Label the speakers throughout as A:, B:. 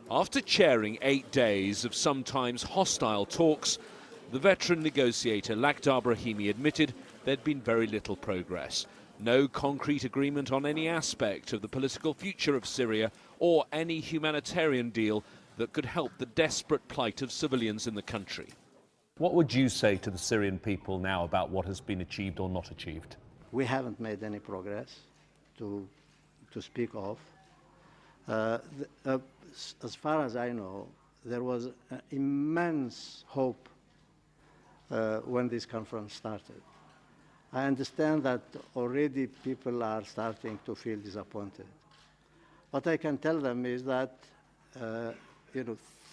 A: After chairing 8 days of sometimes hostile talks, the veteran negotiator Lakhdar Brahimi admitted there'd been very little progress. No concrete agreement on any aspect of the political future of Syria or any humanitarian deal that could help the desperate plight of civilians in the country.
B: What would you say to the Syrian people now about what has been achieved or not achieved?
C: We haven't made any progress to speak of. As far as I know, there was immense hope when this conference started. I understand that already people are starting to feel disappointed. What I can tell them is that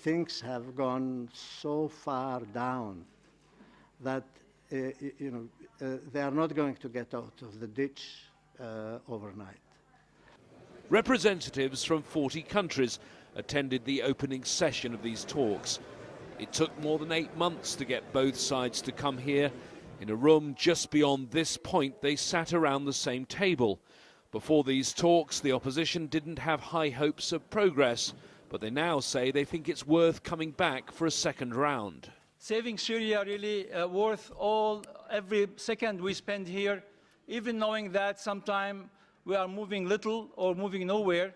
C: things have gone so far down that they are not going to get out of the ditch overnight.
A: Representatives from 40 countries attended the opening session of these talks. It took more than 8 months to get both sides to come here. In a room just beyond this point, they sat around the same table. Before these talks, the opposition didn't have high hopes of progress, but they now say they think it's worth coming back for a second round.
D: Saving Syria really worth every second we spend here, even knowing that sometimes we are moving little or moving nowhere.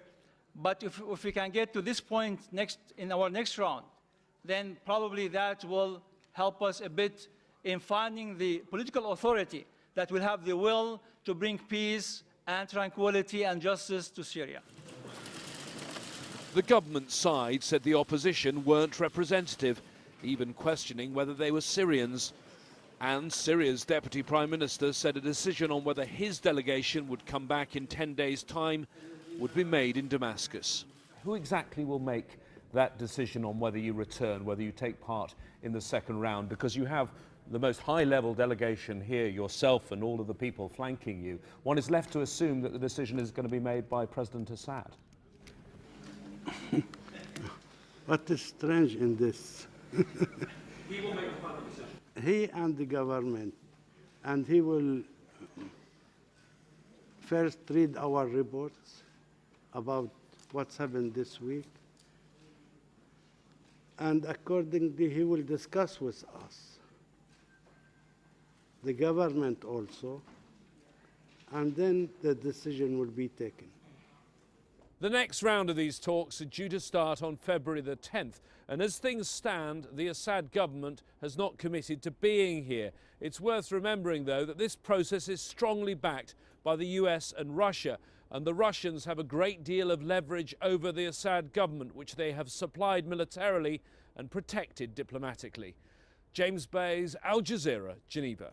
D: But if we can get to this point in our next round, then probably that will help us a bit in finding the political authority that will have the will to bring peace and tranquility and justice to Syria.
A: The government side said the opposition weren't representative, even questioning whether they were Syrians. And Syria's Deputy Prime Minister said a decision on whether his delegation would come back in 10 days' time would be made in Damascus.
B: Who exactly will make that decision on whether you return, whether you take part in the second round? Because you have the most high-level delegation here, yourself and all of the people flanking you. One is left to assume that the decision is going to be made by President Assad.
E: What is strange in this?
A: He will make the final decision.
E: He and the government, and he will first read our reports about what's happened this week, and accordingly he will discuss with us, the government also, and then the decision will be taken.
A: The next round of these talks are due to start on February the 10th, and as things stand, the Assad government has not committed to being here. It's worth remembering, though, that this process is strongly backed by the US and Russia, and the Russians have a great deal of leverage over the Assad government, which they have supplied militarily and protected diplomatically. James Bays, Al Jazeera, Geneva.